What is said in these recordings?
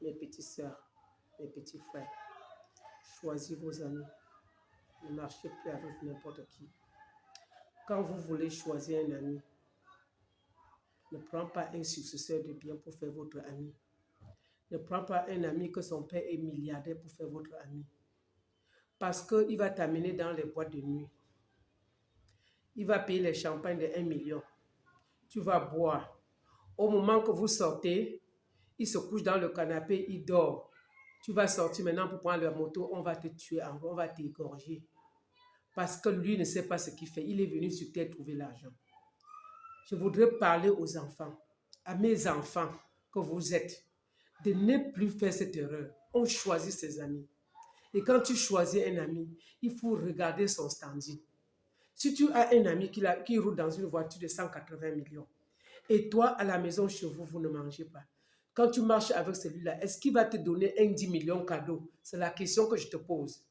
mes petites sœurs, mes petits frères, choisissez vos amis. Ne marchez plus avec n'importe qui. Quand vous voulez choisir un ami, ne prends pas un successeur de bien pour faire votre ami. Ne prends pas un ami que son père est milliardaire pour faire votre ami. Parce qu'il va t'amener dans les boîtes de nuit. Il va payer les champagnes de 1 million. Tu vas boire. Au moment que vous sortez, il se couche dans le canapé, il dort. Tu vas sortir maintenant pour prendre la moto, on va te tuer, on va t'égorger. Parce que lui ne sait pas ce qu'il fait. Il est venu sur terre trouver l'argent. Je voudrais parler aux enfants, à mes enfants que vous êtes, de ne plus faire cette erreur. On choisit ses amis. Et quand tu choisis un ami, il faut regarder son standing. Si tu as un ami qui roule dans une voiture de 180 millions, et toi, à la maison, chez vous, vous ne mangez pas. Quand tu marches avec celui-là, est-ce qu'il va te donner un 10 millions cadeau? C'est la question que je te pose.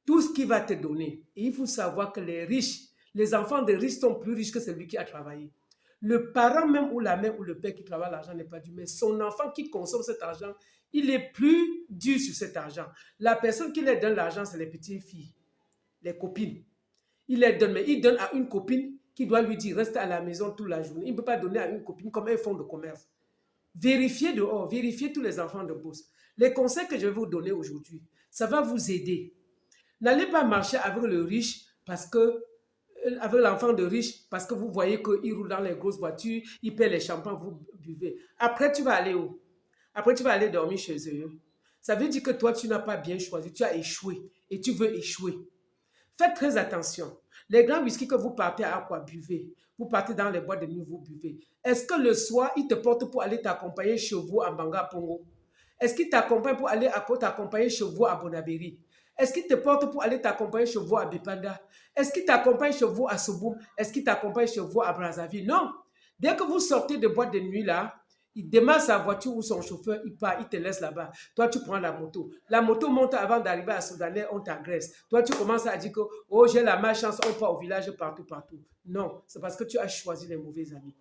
Tout ce qu'il va te donner, et il faut savoir que les riches, les enfants des riches sont plus riches que celui qui a travaillé. Le parent même ou la mère ou le père qui travaille l'argent n'est pas dû, mais son enfant qui consomme cet argent, il est plus dur sur cet argent. La personne qui leur donne l'argent, c'est les petites filles, les copines. Il leur donne, mais il donne à une copine qui doit lui dire reste à la maison toute la journée. Il ne peut pas donner à une copine comme un fonds de commerce. Vérifiez dehors, vérifiez tous les enfants de bourse. Les conseils que je vais vous donner aujourd'hui, ça va vous aider. N'allez pas marcher avec le riche parce que avec l'enfant de riche parce que vous voyez qu'il roule dans les grosses voitures, il paie les champagnes, vous buvez. Après, tu vas aller où? Après, tu vas aller dormir chez eux. Ça veut dire que toi, tu n'as pas bien choisi, tu as échoué et tu veux échouer. Faites très attention. Les grands whisky que vous partez à quoi buvez? Vous partez dans les boîtes de nuit, vous buvez. Est-ce que le soir, ils te portent pour aller t'accompagner chez vous à Banga Pongo? Est-ce qu'ils t'accompagnent pour aller t'accompagner chez vous à Bonabéry? Est-ce qu'ils te portent pour aller t'accompagner chez vous à Bipanda? Est-ce qu'ils t'accompagnent chez vous à Soboum? Est-ce qu'ils t'accompagnent chez vous à Brazzaville? Non. Dès que vous sortez de boîte de nuit là, il démarre sa voiture ou son chauffeur, il part, il te laisse là-bas. Toi, tu prends la moto. La moto monte avant d'arriver à Soudanais, on t'agresse. Toi, tu commences à dire que, oh, j'ai la malchance, on part au village partout, partout. Non, c'est parce que tu as choisi les mauvais amis.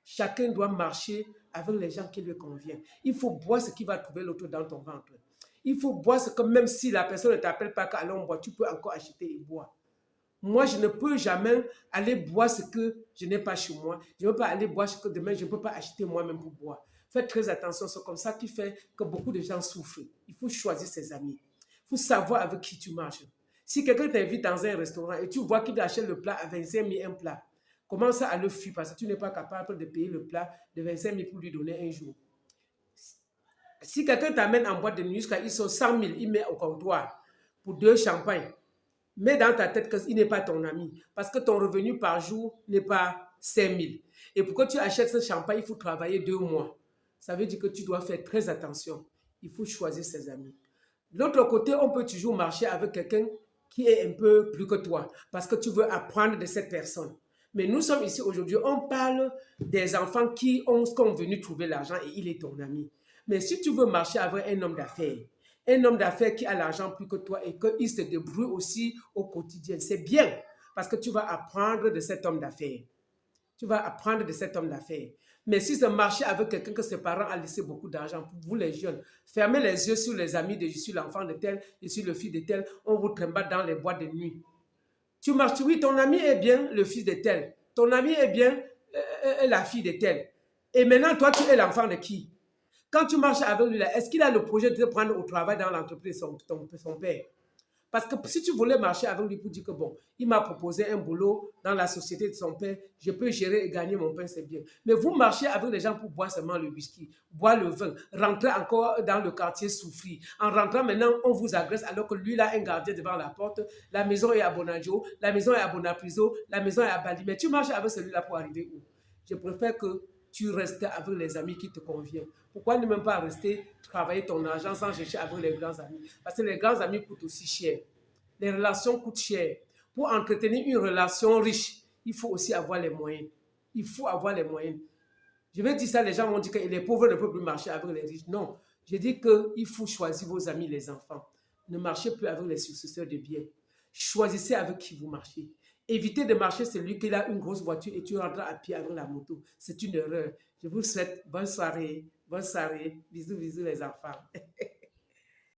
Chacun doit marcher avec les gens qui lui conviennent. Il faut boire ce qui va trouver l'autre dans ton ventre. Il faut boire ce que même si la personne ne t'appelle pas qu'à l'on boit, tu peux encore acheter et boire. Moi, je ne peux jamais aller boire ce que je n'ai pas chez moi. Je ne peux pas aller boire ce que demain, je ne peux pas acheter moi-même pour boire. Faites très attention, c'est comme ça qui fait que beaucoup de gens souffrent. Il faut choisir ses amis. Il faut savoir avec qui tu marches. Si quelqu'un t'invite dans un restaurant et tu vois qu'il achète le plat à 25 000 un plat, commence à le fuir parce que tu n'es pas capable de payer le plat de 25 000 pour lui donner un jour. Si quelqu'un t'amène en boîte de nuit jusqu'à 100 000, il met au comptoir pour 2 champagnes. Mets dans ta tête qu'il n'est pas ton ami parce que ton revenu par jour n'est pas 5 000. Et pour que tu achètes ce champagne, il faut travailler 2 mois. Ça veut dire que tu dois faire très attention. Il faut choisir ses amis. De l'autre côté, on peut toujours marcher avec quelqu'un qui est un peu plus que toi parce que tu veux apprendre de cette personne. Mais nous sommes ici aujourd'hui, on parle des enfants qui ont venu trouver l'argent et il est ton ami. Mais si tu veux marcher avec un homme d'affaires qui a l'argent plus que toi et qu'il se débrouille aussi au quotidien, c'est bien parce que tu vas apprendre de cet homme d'affaires. Tu vas apprendre de cet homme d'affaires. Mais si c'est marcher avec quelqu'un que ses parents ont laissé beaucoup d'argent, pour vous les jeunes, fermez les yeux sur les amis de je suis l'enfant de tel, je suis le fils de tel, on vous trimballe dans les boîtes de nuit. Tu marches, oui, ton ami est bien le fils de tel, ton ami est bien la fille de tel. Et maintenant, toi, tu es l'enfant de qui? Quand tu marches avec lui, est-ce qu'il a le projet de te prendre au travail dans l'entreprise, son père? Parce que si tu voulais marcher avec lui pour dire que bon, il m'a proposé un boulot dans la société de son père, je peux gérer et gagner mon pain, c'est bien. Mais vous marchez avec les gens pour boire seulement le whisky, boire le vin, rentrer encore dans le quartier souffrir. En rentrant maintenant, on vous agresse alors que lui, il a un gardien devant la porte. La maison est à Bonadjo, la maison est à Bonapriso, la maison est à Bali. Mais tu marches avec celui-là pour arriver où? Je préfère que tu restes avec les amis qui te conviennent. Pourquoi ne même pas rester travailler ton argent sans chercher avec les grands amis? Parce que les grands amis coûtent aussi cher. Les relations coûtent cher. Pour entretenir une relation riche, il faut aussi avoir les moyens. Il faut avoir les moyens. Je vais dire ça, les gens vont dire que les pauvres ne peuvent plus marcher avec les riches. Non, je dis qu'il faut choisir vos amis, les enfants. Ne marchez plus avec les successeurs de biens. Choisissez avec qui vous marchez. Évitez de marcher celui qui a une grosse voiture et tu rentres à pied avec la moto. C'est une erreur. Je vous souhaite bonne soirée. Bonne soirée. Bisous, bisous les enfants.